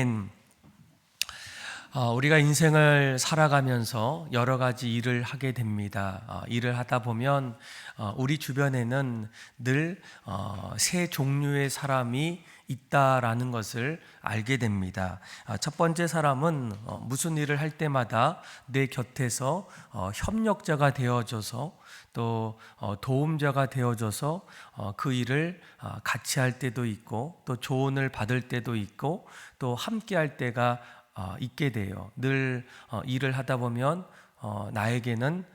아멘. 우리가 인생을 살아가면서 여러 가지 일을 하게 됩니다. 일을 하다 보면 우리 주변에는 늘 세 종류의 사람이 있다라는 것을 알게 됩니다. 첫 번째 사람은 무슨 일을 할 때마다 내 곁에서 협력자가 되어줘서 또 도움자가 되어줘서 그 일을 같이 할 때도 있고 또 조언을 받을 때도 있고 또 함께 할 때가 있게 돼요. 늘 일을 하다 보면 나에게는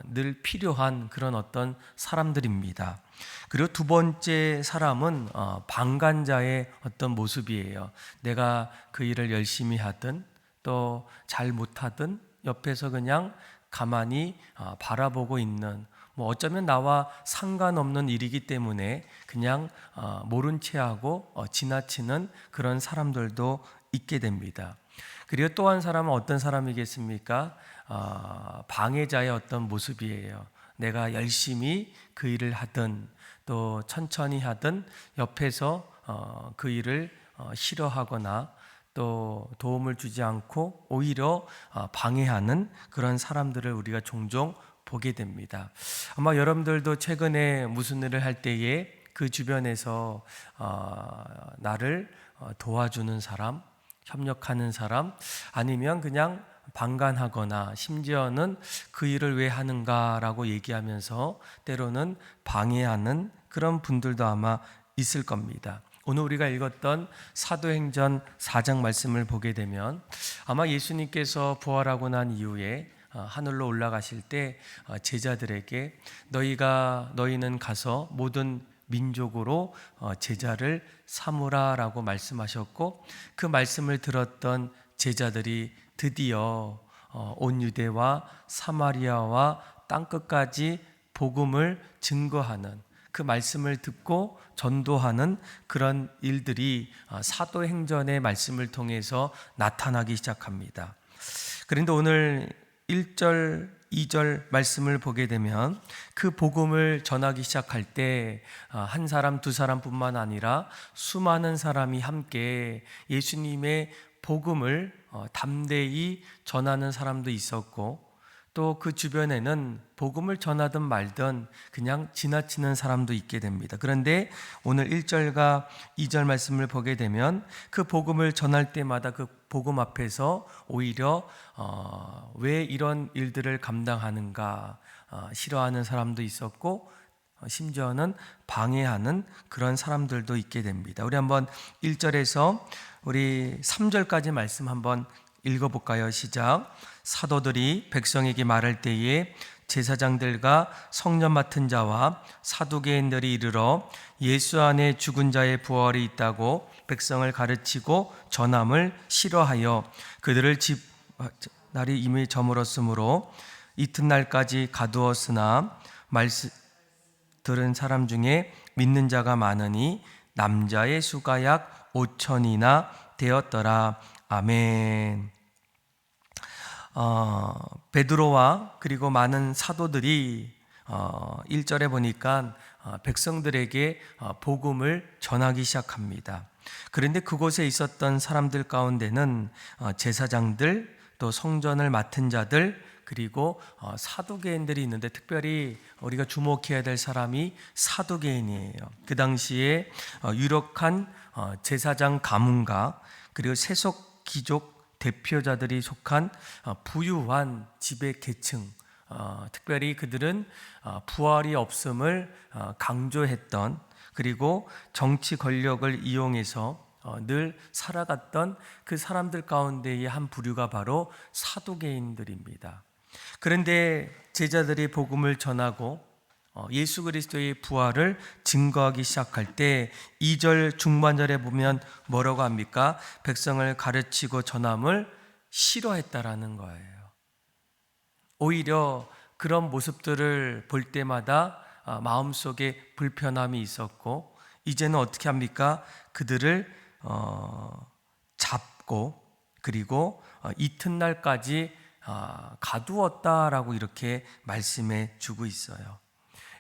늘 필요한 그런 어떤 사람들입니다. 그리고 두 번째 사람은 방관자의 어떤 모습이에요. 내가 그 일을 열심히 하든 또 잘 못하든 옆에서 그냥 가만히 바라보고 있는, 어쩌면 나와 상관없는 일이기 때문에 그냥 모른 채 하고 지나치는 그런 사람들도 있게 됩니다. 그리고 또 한 사람은 어떤 사람이겠습니까? 방해자의 어떤 모습이에요. 내가 열심히 그 일을 하든 또 천천히 하든 옆에서 그 일을 싫어하거나 또 도움을 주지 않고 오히려 방해하는 그런 사람들을 우리가 종종 보게 됩니다. 아마 여러분들도 최근에 무슨 일을 할 때에 그 주변에서 나를 도와주는 사람, 협력하는 사람, 아니면 그냥 방관하거나 심지어는 그 일을 왜 하는가라고 얘기하면서 때로는 방해하는 그런 분들도 아마 있을 겁니다. 오늘 우리가 읽었던 사도행전 4장 말씀을 보게 되면 아마 예수님께서 부활하고 난 이후에 하늘로 올라가실 때 제자들에게 너희는 가서 모든 민족으로 제자를 삼으라라고 말씀하셨고, 그 말씀을 들었던 제자들이 드디어 온 유대와 사마리아와 땅끝까지 복음을 증거하는, 그 말씀을 듣고 전도하는 그런 일들이 사도행전의 말씀을 통해서 나타나기 시작합니다. 그런데 오늘 1절, 2절 말씀을 보게 되면 그 복음을 전하기 시작할 때 한 사람, 두 사람뿐만 아니라 수많은 사람이 함께 예수님의 복음을 담대히 전하는 사람도 있었고, 또 그 주변에는 복음을 전하든 말든 그냥 지나치는 사람도 있게 됩니다. 그런데 오늘 1절과 2절 말씀을 보게 되면 그 복음을 전할 때마다 그 복음 앞에서 오히려 왜 이런 일들을 감당하는가 싫어하는 사람도 있었고, 심지어는 방해하는 그런 사람들도 있게 됩니다. 우리 한번 1절에서 우리 3절까지 말씀 한번 읽어볼까요? 시작. 사도들이 백성에게 말할 때에 제사장들과 성전 맡은 자와 사두개인들이 이르러 예수 안에 죽은 자의 부활이 있다고 백성을 가르치고 전함을 싫어하여 그들을 날이 이미 저물었으므로 이튿날까지 가두었으나 말씀 들은 사람 중에 믿는 자가 많으니 남자의 수가 약 5천이나 되었더라. 아멘. 베드로와 그리고 많은 사도들이 1절에 보니까 백성들에게 복음을 전하기 시작합니다. 그런데 그곳에 있었던 사람들 가운데는 제사장들, 또 성전을 맡은 자들, 그리고 사두개인들이 있는데 특별히 우리가 주목해야 될 사람이 사두개인이에요. 그 당시에 유력한 제사장 가문가, 그리고 세속 귀족 대표자들이 속한 부유한 지배 계층, 특별히 그들은 부활이 없음을 강조했던, 그리고 정치 권력을 이용해서 늘 살아갔던 그 사람들 가운데의 한 부류가 바로 사두개인들입니다. 그런데 제자들이 복음을 전하고 예수 그리스도의 부활을 증거하기 시작할 때 2절 중반절에 보면 뭐라고 합니까? 백성을 가르치고 전함을 싫어했다라는 거예요. 오히려 그런 모습들을 볼 때마다 마음속에 불편함이 있었고, 이제는 어떻게 합니까? 그들을 잡고 그리고 이튿날까지 가두었다라고 이렇게 말씀해 주고 있어요.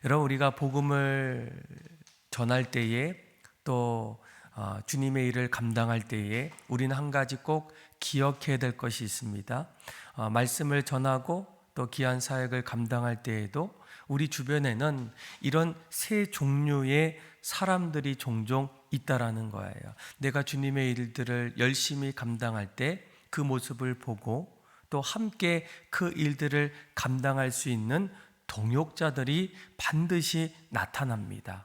여러분, 우리가 복음을 전할 때에 또 주님의 일을 감당할 때에 우리는 한 가지 꼭 기억해야 될 것이 있습니다. 말씀을 전하고 또 귀한 사역을 감당할 때에도 우리 주변에는 이런 세 종류의 사람들이 종종 있다라는 거예요. 내가 주님의 일들을 열심히 감당할 때 그 모습을 보고 또 함께 그 일들을 감당할 수 있는 동역자들이 반드시 나타납니다.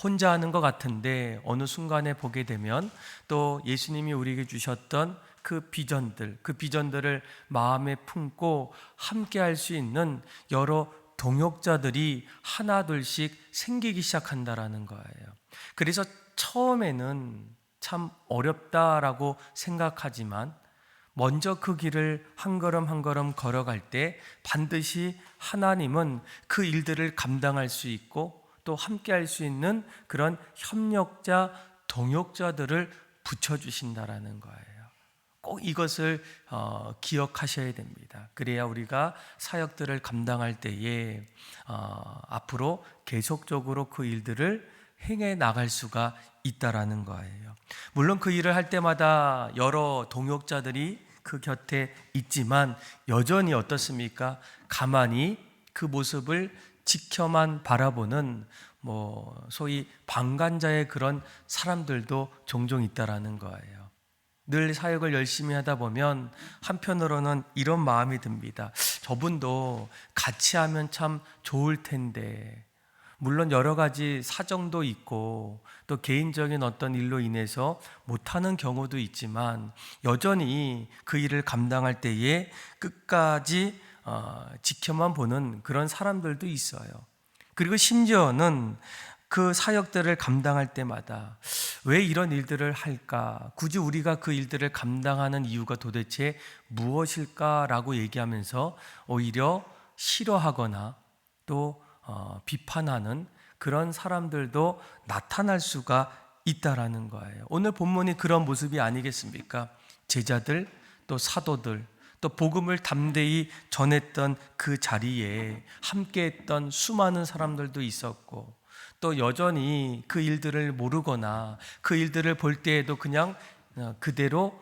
혼자 하는 것 같은데 어느 순간에 보게 되면 또 예수님이 우리에게 주셨던 그 비전들을 마음에 품고 함께 할 수 있는 여러 동역자들이 하나둘씩 생기기 시작한다라는 거예요. 그래서 처음에는 참 어렵다라고 생각하지만 먼저 그 길을 한 걸음 한 걸음 걸어갈 때 반드시 하나님은 그 일들을 감당할 수 있고 또 함께 할 수 있는 그런 협력자, 동역자들을 붙여주신다라는 거예요. 꼭 이것을 기억하셔야 됩니다. 그래야 우리가 사역들을 감당할 때에 앞으로 계속적으로 그 일들을 행해 나갈 수가 있다라는 거예요. 물론 그 일을 할 때마다 여러 동역자들이 그 곁에 있지만 여전히 어떻습니까? 가만히 그 모습을 지켜만 바라보는 소위 방관자의 그런 사람들도 종종 있다라는 거예요. 늘 사역을 열심히 하다 보면 한편으로는 이런 마음이 듭니다. 저분도 같이 하면 참 좋을 텐데, 물론 여러 가지 사정도 있고 또 개인적인 어떤 일로 인해서 못하는 경우도 있지만 여전히 그 일을 감당할 때에 끝까지 지켜만 보는 그런 사람들도 있어요. 그리고 심지어는 그 사역들을 감당할 때마다 왜 이런 일들을 할까? 굳이 우리가 그 일들을 감당하는 이유가 도대체 무엇일까라고 얘기하면서 오히려 싫어하거나 또 비판하는 그런 사람들도 나타날 수가 있다라는 거예요. 오늘 본문이 그런 모습이 아니겠습니까? 제자들, 또 사도들, 또 복음을 담대히 전했던 그 자리에 함께했던 수많은 사람들도 있었고 또 여전히 그 일들을 모르거나 그 일들을 볼 때에도 그냥 그대로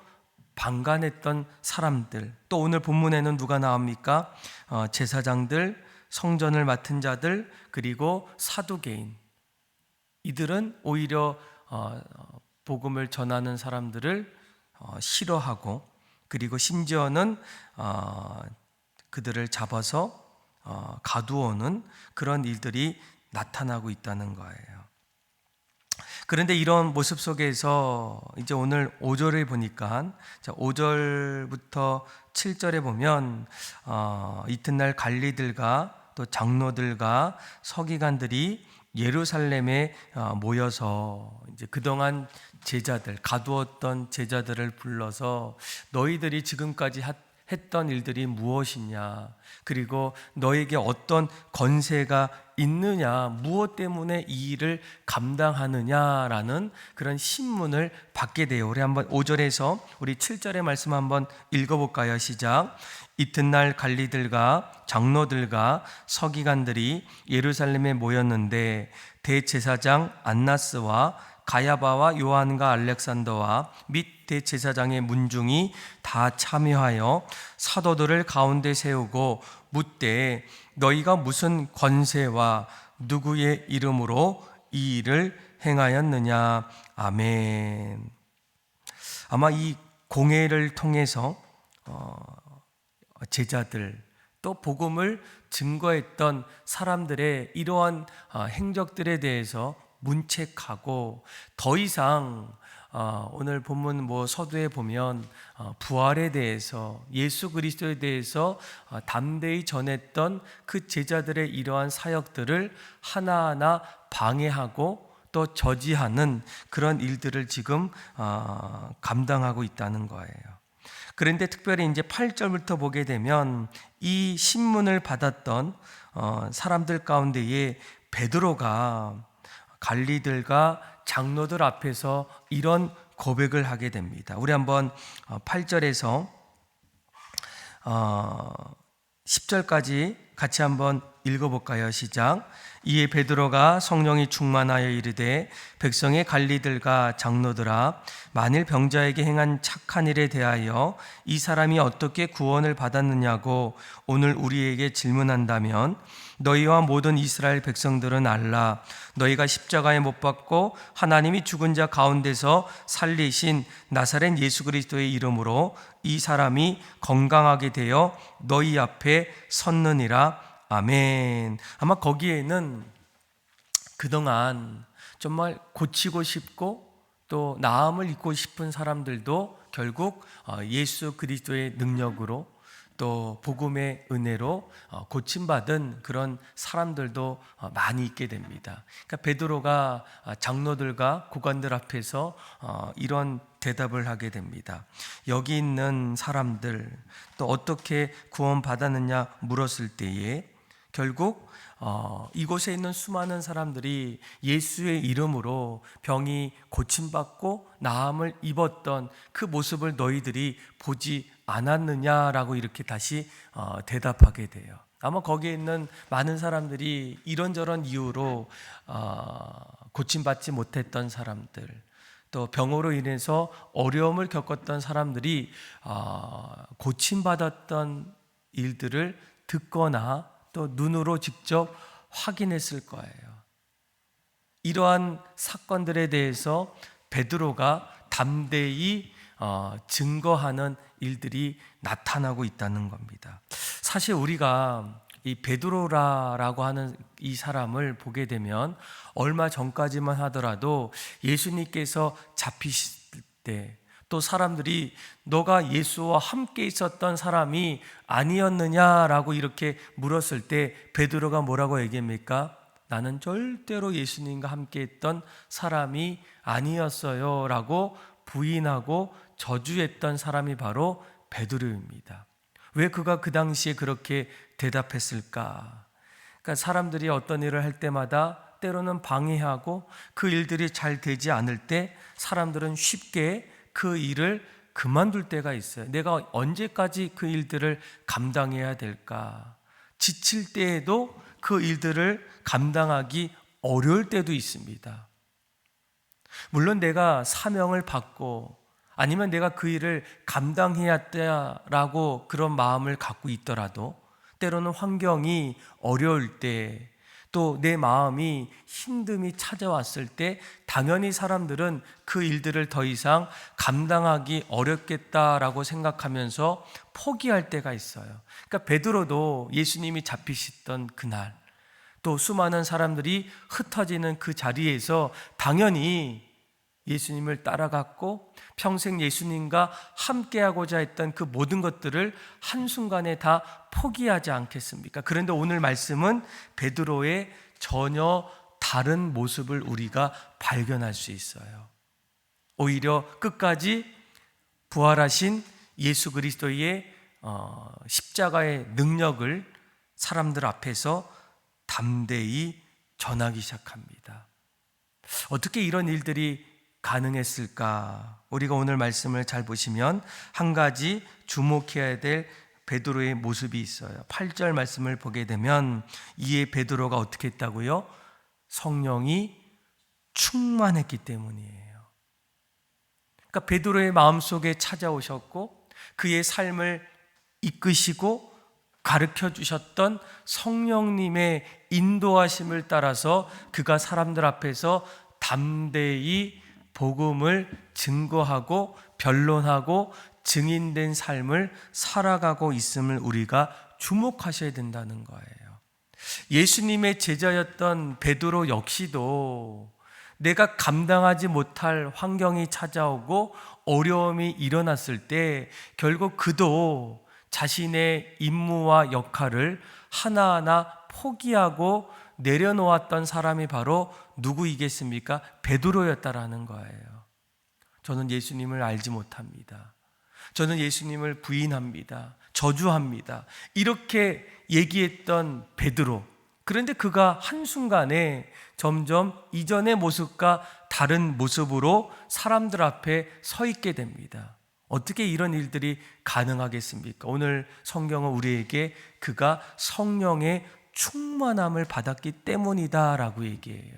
방관했던 사람들, 또 오늘 본문에는 누가 나옵니까? 제사장들, 성전을 맡은 자들, 그리고 사두개인. 이들은 오히려 복음을 전하는 사람들을 싫어하고 그리고 심지어는 그들을 잡아서 가두어오는 그런 일들이 나타나고 있다는 거예요. 그런데 이런 모습 속에서 이제 오늘 5절을 보니까 5절부터 7절에 보면 이튿날 관리들과 또 장로들과 서기관들이 예루살렘에 모여서 이제 그동안 제자들, 가두었던 제자들을 불러서 너희들이 지금까지 했던 일들이 무엇이냐, 그리고 너에게 어떤 권세가 있느냐, 무엇 때문에 이 일을 감당하느냐라는 그런 신문을 받게 돼요. 우리 한번 5절에서 우리 7절의 말씀 한번 읽어볼까요? 시작. 이튿날 관리들과 장로들과 서기관들이 예루살렘에 모였는데 대제사장 안나스와 가야바와 요한과 알렉산더와 및 대제사장의 문중이 다 참여하여 사도들을 가운데 세우고 묻되 너희가 무슨 권세와 누구의 이름으로 이 일을 행하였느냐. 아멘. 아마 이 공회를 통해서 제자들 또 복음을 증거했던 사람들의 이러한 행적들에 대해서 문책하고 더 이상 오늘 본문 서두에 보면 부활에 대해서 예수 그리스도에 대해서 담대히 전했던 그 제자들의 이러한 사역들을 하나하나 방해하고 또 저지하는 그런 일들을 지금 감당하고 있다는 거예요. 그런데 특별히 이제 8절부터 보게 되면 이 신문을 받았던 사람들 가운데에 베드로가 관리들과 장로들 앞에서 이런 고백을 하게 됩니다. 우리 한번 8절에서 10절까지 같이 한번 읽어볼까요? 시작. 이에 베드로가 성령이 충만하여 이르되 백성의 관리들과 장로들아, 만일 병자에게 행한 착한 일에 대하여 이 사람이 어떻게 구원을 받았느냐고 오늘 우리에게 질문한다면 너희와 모든 이스라엘 백성들은 알라. 너희가 십자가에 못 박고 하나님이 죽은 자 가운데서 살리신 나사렛 예수 그리스도의 이름으로 이 사람이 건강하게 되어 너희 앞에 섰느니라. 아멘. 아마 거기에는 그동안 정말 고치고 싶고 또 나음을 입고 싶은 사람들도 결국 예수 그리스도의 능력으로 또 복음의 은혜로 고침받은 그런 사람들도 많이 있게 됩니다. 그러니까 베드로가 장로들과 고관들 앞에서 이런 대답을 하게 됩니다. 여기 있는 사람들 또 어떻게 구원받았느냐 물었을 때에 결국 이곳에 있는 수많은 사람들이 예수의 이름으로 병이 고침받고 나음을 입었던 그 모습을 너희들이 보지 않았느냐라고 이렇게 다시 대답하게 돼요. 아마 거기에 있는 많은 사람들이 이런저런 이유로 고침받지 못했던 사람들, 또 병으로 인해서 어려움을 겪었던 사람들이 고침받았던 일들을 듣거나 또 눈으로 직접 확인했을 거예요. 이러한 사건들에 대해서 베드로가 담대히 증거하는 일들이 나타나고 있다는 겁니다. 사실 우리가 이 베드로라고 하는 이 사람을 보게 되면 얼마 전까지만 하더라도 예수님께서 잡히실 때 또 사람들이 너가 예수와 함께 있었던 사람이 아니었느냐라고 이렇게 물었을 때 베드로가 뭐라고 얘기합니까? 나는 절대로 예수님과 함께 있던 사람이 아니었어요 라고 부인하고 저주했던 사람이 바로 베드로입니다. 왜 그가 그 당시에 그렇게 대답했을까? 그러니까 사람들이 어떤 일을 할 때마다 때로는 방해하고 그 일들이 잘 되지 않을 때 사람들은 쉽게 그 일을 그만둘 때가 있어요. 내가 언제까지 그 일들을 감당해야 될까? 지칠 때에도 그 일들을 감당하기 어려울 때도 있습니다. 물론 내가 사명을 받고 아니면 내가 그 일을 감당해야 했다라고 그런 마음을 갖고 있더라도 때로는 환경이 어려울 때 또 내 마음이 힘듦이 찾아왔을 때 당연히 사람들은 그 일들을 더 이상 감당하기 어렵겠다라고 생각하면서 포기할 때가 있어요. 그러니까 베드로도 예수님이 잡히시던 그날 또 수많은 사람들이 흩어지는 그 자리에서 당연히 예수님을 따라갔고 평생 예수님과 함께하고자 했던 그 모든 것들을 한순간에 다 포기하지 않겠습니까? 그런데 오늘 말씀은 베드로의 전혀 다른 모습을 우리가 발견할 수 있어요. 오히려 끝까지 부활하신 예수 그리스도의 십자가의 능력을 사람들 앞에서 담대히 전하기 시작합니다. 어떻게 이런 일들이 가능했을까? 우리가 오늘 말씀을 잘 보시면 한 가지 주목해야 될 베드로의 모습이 있어요. 8절 말씀을 보게 되면 이에 베드로가 어떻게 했다고요? 성령이 충만했기 때문이에요. 그러니까 베드로의 마음속에 찾아오셨고 그의 삶을 이끄시고 가르쳐 주셨던 성령님의 인도하심을 따라서 그가 사람들 앞에서 담대히 복음을 증거하고 변론하고 증인된 삶을 살아가고 있음을 우리가 주목하셔야 된다는 거예요. 예수님의 제자였던 베드로 역시도 내가 감당하지 못할 환경이 찾아오고 어려움이 일어났을 때 결국 그도 자신의 임무와 역할을 하나하나 포기하고 내려놓았던 사람이 바로 누구이겠습니까? 베드로였다라는 거예요. 저는 예수님을 알지 못합니다. 저는 예수님을 부인합니다. 저주합니다. 이렇게 얘기했던 베드로. 그런데 그가 한순간에 점점 이전의 모습과 다른 모습으로 사람들 앞에 서 있게 됩니다. 어떻게 이런 일들이 가능하겠습니까? 오늘 성경은 우리에게 그가 성령의 충만함을 받았기 때문이다라고 얘기해요.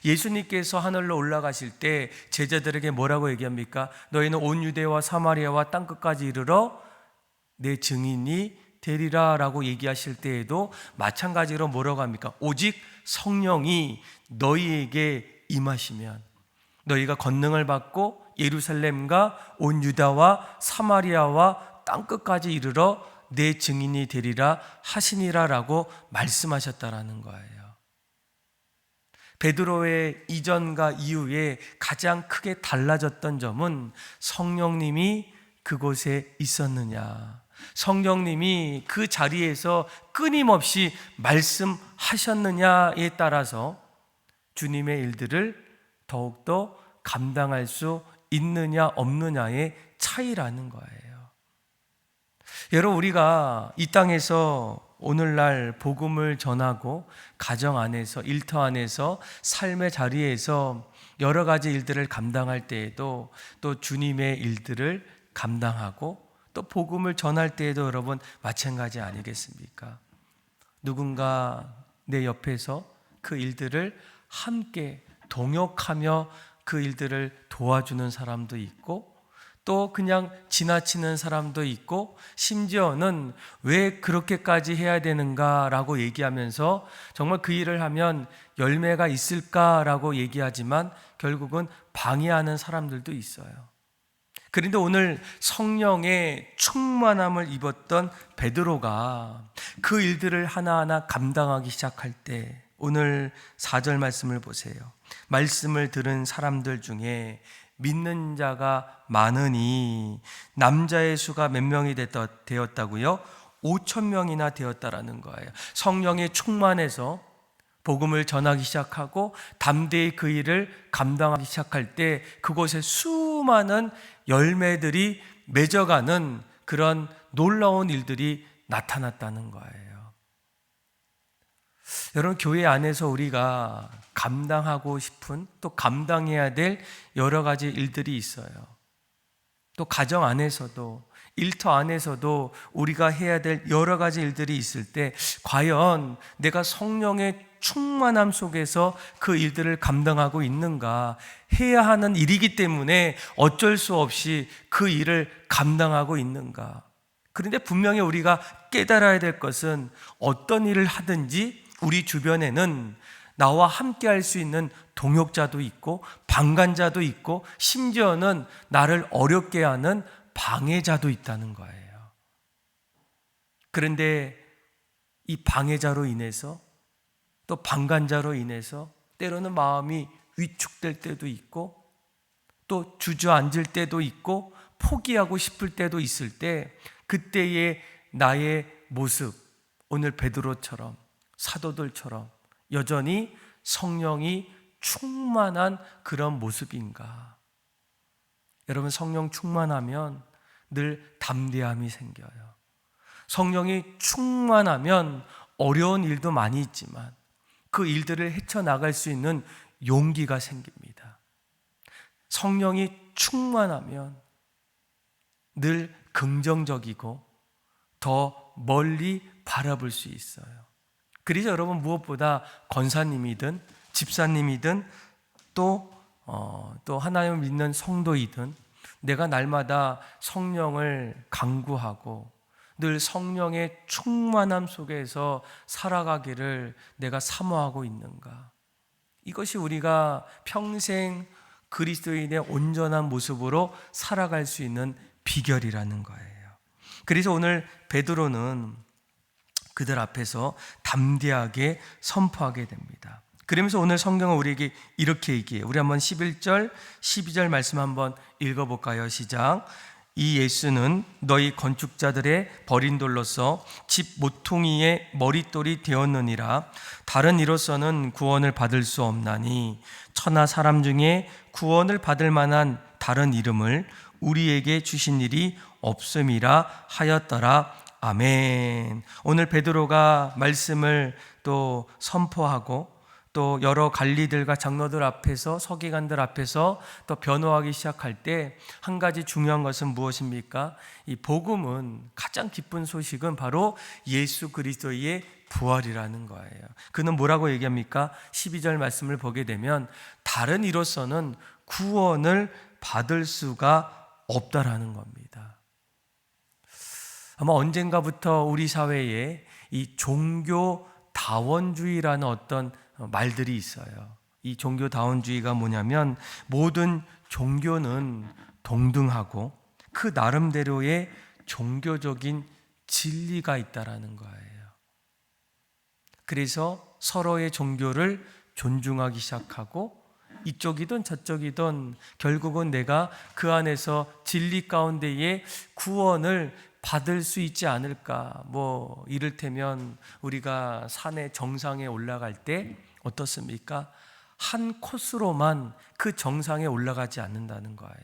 예수님께서 하늘로 올라가실 때 제자들에게 뭐라고 얘기합니까? 너희는 온 유대와 사마리아와 땅끝까지 이르러 내 증인이 되리라라고 얘기하실 때에도 마찬가지로 뭐라고 합니까? 오직 성령이 너희에게 임하시면 너희가 권능을 받고 예루살렘과 온 유다와 사마리아와 땅끝까지 이르러 내 증인이 되리라 하시니라라고 말씀하셨다라는 거예요. 베드로의 이전과 이후에 가장 크게 달라졌던 점은 성령님이 그곳에 있었느냐, 성령님이 그 자리에서 끊임없이 말씀하셨느냐에 따라서 주님의 일들을 더욱더 감당할 수 있느냐 없느냐의 차이라는 거예요. 여러분, 우리가 이 땅에서 오늘날 복음을 전하고 가정 안에서, 일터 안에서, 삶의 자리에서 여러 가지 일들을 감당할 때에도 또 주님의 일들을 감당하고 또 복음을 전할 때에도 여러분 마찬가지 아니겠습니까? 누군가 내 옆에서 그 일들을 함께 동역하며 그 일들을 도와주는 사람도 있고 또 그냥 지나치는 사람도 있고 심지어는 왜 그렇게까지 해야 되는가라고 얘기하면서 정말 그 일을 하면 열매가 있을까라고 얘기하지만 결국은 방해하는 사람들도 있어요. 그런데 오늘 성령의 충만함을 입었던 베드로가 그 일들을 하나하나 감당하기 시작할 때 오늘 4절 말씀을 보세요. 말씀을 들은 사람들 중에 믿는 자가 많으니 남자의 수가 몇 명이 되었다고요? 5,000명이나 되었다라는 거예요. 성령에 충만해서 복음을 전하기 시작하고 담대히 그 일을 감당하기 시작할 때 그곳에 수많은 열매들이 맺어가는 그런 놀라운 일들이 나타났다는 거예요. 여러분, 교회 안에서 우리가 감당하고 싶은 또 감당해야 될 여러 가지 일들이 있어요. 또 가정 안에서도 일터 안에서도 우리가 해야 될 여러 가지 일들이 있을 때 과연 내가 성령의 충만함 속에서 그 일들을 감당하고 있는가? 해야 하는 일이기 때문에 어쩔 수 없이 그 일을 감당하고 있는가? 그런데 분명히 우리가 깨달아야 될 것은 어떤 일을 하든지 우리 주변에는 나와 함께 할 수 있는 동역자도 있고 방관자도 있고 심지어는 나를 어렵게 하는 방해자도 있다는 거예요. 그런데 이 방해자로 인해서 또 방관자로 인해서 때로는 마음이 위축될 때도 있고 또 주저앉을 때도 있고 포기하고 싶을 때도 있을 때 그때의 나의 모습, 오늘 베드로처럼 사도들처럼 여전히 성령이 충만한 그런 모습인가? 여러분, 성령 충만하면 늘 담대함이 생겨요. 성령이 충만하면 어려운 일도 많이 있지만 그 일들을 헤쳐나갈 수 있는 용기가 생깁니다. 성령이 충만하면 늘 긍정적이고 더 멀리 바라볼 수 있어요. 그래서 여러분, 무엇보다 권사님이든 집사님이든 또 하나님을 믿는 성도이든 내가 날마다 성령을 강구하고 늘 성령의 충만함 속에서 살아가기를 내가 사모하고 있는가? 이것이 우리가 평생 그리스도인의 온전한 모습으로 살아갈 수 있는 비결이라는 거예요. 그래서 오늘 베드로는 그들 앞에서 담대하게 선포하게 됩니다. 그러면서 오늘 성경은 우리에게 이렇게 얘기해요. 우리 한번 11절, 12절 말씀 한번 읽어볼까요? 시작. 이 예수는 너희 건축자들의 버린 돌로서 집 모퉁이의 머릿돌이 되었느니라. 다른 이로서는 구원을 받을 수 없나니 천하 사람 중에 구원을 받을 만한 다른 이름을 우리에게 주신 일이 없음이라 하였더라. 아멘. 오늘 베드로가 말씀을 또 선포하고 또 여러 관리들과 장로들 앞에서, 서기관들 앞에서 또 변호하기 시작할 때 한 가지 중요한 것은 무엇입니까? 이 복음은, 가장 기쁜 소식은 바로 예수 그리스도의 부활이라는 거예요. 그는 뭐라고 얘기합니까? 12절 말씀을 보게 되면 다른 이로서는 구원을 받을 수가 없다라는 겁니다. 아마 언젠가부터 우리 사회에 이 종교다원주의라는 어떤 말들이 있어요. 이 종교다원주의가 뭐냐면 모든 종교는 동등하고 그 나름대로의 종교적인 진리가 있다라는 거예요. 그래서 서로의 종교를 존중하기 시작하고 이쪽이든 저쪽이든 결국은 내가 그 안에서 진리 가운데에 구원을 받을 수 있지 않을까. 뭐 이를테면 우리가 산의 정상에 올라갈 때 어떻습니까? 한 코스로만 그 정상에 올라가지 않는다는 거예요.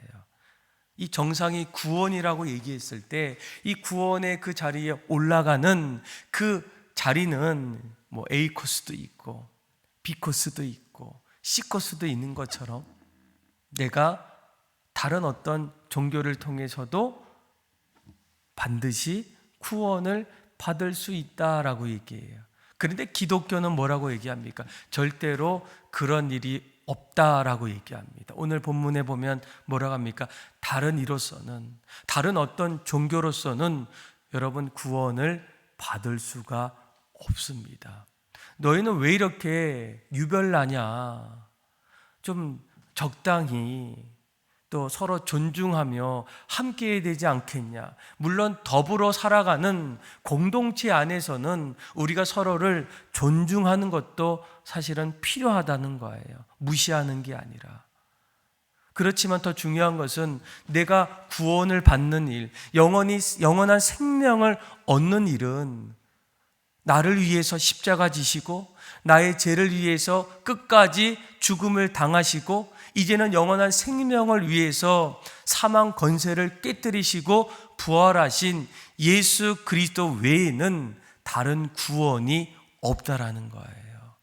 이 정상이 구원이라고 얘기했을 때 이 구원의 그 자리에 올라가는 그 자리는 뭐 A 코스도 있고 B 코스도 있고 C 코스도 있는 것처럼 내가 다른 어떤 종교를 통해서도 반드시 구원을 받을 수 있다라고 얘기해요. 그런데 기독교는 뭐라고 얘기합니까? 절대로 그런 일이 없다라고 얘기합니다. 오늘 본문에 보면 뭐라고 합니까? 다른 이로서는, 다른 어떤 종교로서는 여러분 구원을 받을 수가 없습니다. 너희는 왜 이렇게 유별나냐? 좀 적당히 또 서로 존중하며 함께해야 되지 않겠냐? 물론 더불어 살아가는 공동체 안에서는 우리가 서로를 존중하는 것도 사실은 필요하다는 거예요. 무시하는 게 아니라. 그렇지만 더 중요한 것은 내가 구원을 받는 일, 영원한 생명을 얻는 일은 나를 위해서 십자가 지시고 나의 죄를 위해서 끝까지 죽음을 당하시고 이제는 영원한 생명을 위해서 사망 권세를 깨뜨리시고 부활하신 예수 그리스도 외에는 다른 구원이 없다라는 거예요.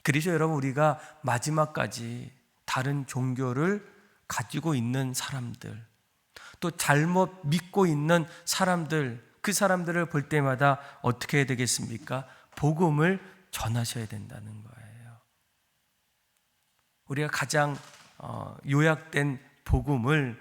그래서 여러분 우리가 마지막까지 다른 종교를 가지고 있는 사람들, 또 잘못 믿고 있는 사람들, 그 사람들을 볼 때마다 어떻게 해야 되겠습니까? 복음을 전하셔야 된다는 거예요. 우리가 가장 요약된 복음을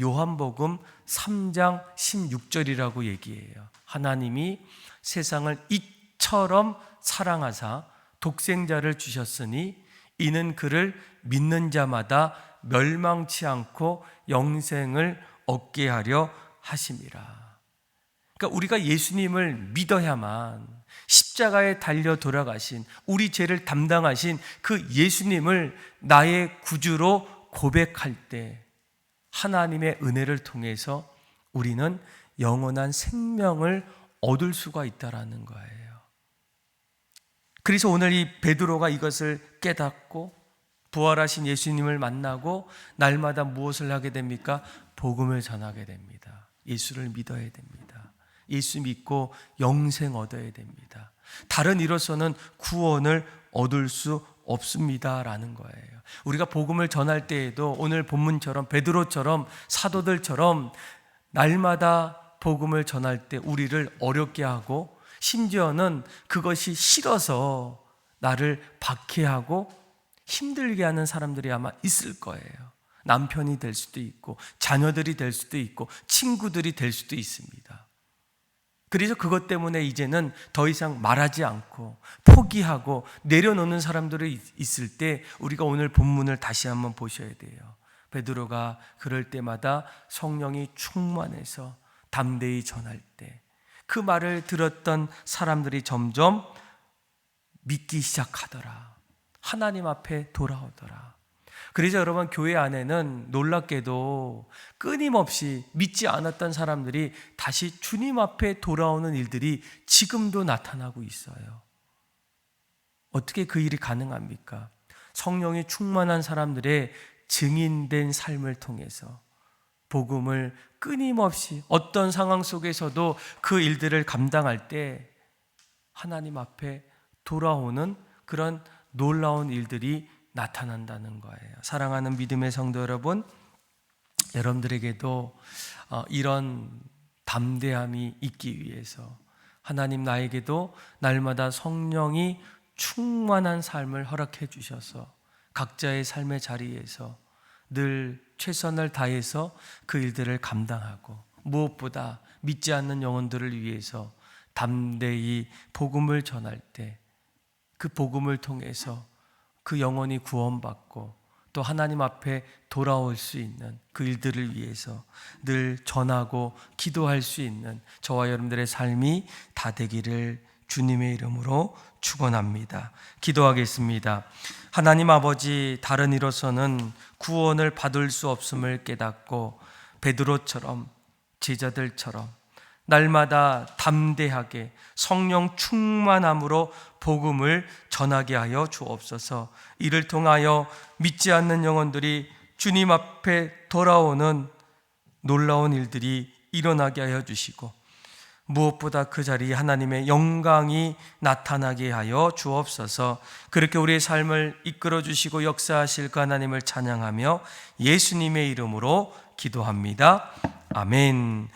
요한복음 3장 16절이라고 얘기해요. 하나님이 세상을 이처럼 사랑하사 독생자를 주셨으니 이는 그를 믿는 자마다 멸망치 않고 영생을 얻게 하려 하심이라. 그러니까 우리가 예수님을 믿어야만 십자가에 달려 돌아가신 우리 죄를 담당하신 그 예수님을 나의 구주로 고백할 때 하나님의 은혜를 통해서 우리는 영원한 생명을 얻을 수가 있다라는 거예요. 그래서 오늘 이 베드로가 이것을 깨닫고 부활하신 예수님을 만나고 날마다 무엇을 하게 됩니까? 복음을 전하게 됩니다. 예수를 믿어야 됩니다. 예수 믿고 영생 얻어야 됩니다. 다른 이로서는 구원을 얻을 수 없습니다라는 거예요. 우리가 복음을 전할 때에도 오늘 본문처럼 베드로처럼 사도들처럼 날마다 복음을 전할 때 우리를 어렵게 하고 심지어는 그것이 싫어서 나를 박해하고 힘들게 하는 사람들이 아마 있을 거예요. 남편이 될 수도 있고 자녀들이 될 수도 있고 친구들이 될 수도 있습니다. 그래서 그것 때문에 이제는 더 이상 말하지 않고 포기하고 내려놓는 사람들이 있을 때 우리가 오늘 본문을 다시 한번 보셔야 돼요. 베드로가 그럴 때마다 성령이 충만해서 담대히 전할 때 그 말을 들었던 사람들이 점점 믿기 시작하더라. 하나님 앞에 돌아오더라. 그래서 여러분 교회 안에는 놀랍게도 끊임없이 믿지 않았던 사람들이 다시 주님 앞에 돌아오는 일들이 지금도 나타나고 있어요. 어떻게 그 일이 가능합니까? 성령이 충만한 사람들의 증인된 삶을 통해서 복음을 끊임없이 어떤 상황 속에서도 그 일들을 감당할 때 하나님 앞에 돌아오는 그런 놀라운 일들이 나타난다는 거예요. 사랑하는 믿음의 성도 여러분, 여러분들에게도 이런 담대함이 있기 위해서 하나님 나에게도 날마다 성령이 충만한 삶을 허락해 주셔서 각자의 삶의 자리에서 늘 최선을 다해서 그 일들을 감당하고 무엇보다 믿지 않는 영혼들을 위해서 담대히 복음을 전할 때 그 복음을 통해서 그 영혼이 구원받고 또 하나님 앞에 돌아올 수 있는 그 일들을 위해서 늘 전하고 기도할 수 있는 저와 여러분들의 삶이 다 되기를 주님의 이름으로 축원합니다. 기도하겠습니다. 하나님 아버지, 다른 이로서는 구원을 받을 수 없음을 깨닫고 베드로처럼 제자들처럼 날마다 담대하게 성령 충만함으로 복음을 전하게 하여 주옵소서. 이를 통하여 믿지 않는 영혼들이 주님 앞에 돌아오는 놀라운 일들이 일어나게 하여 주시고 무엇보다 그 자리에 하나님의 영광이 나타나게 하여 주옵소서. 그렇게 우리의 삶을 이끌어 주시고 역사하실 그 하나님을 찬양하며 예수님의 이름으로 기도합니다. 아멘.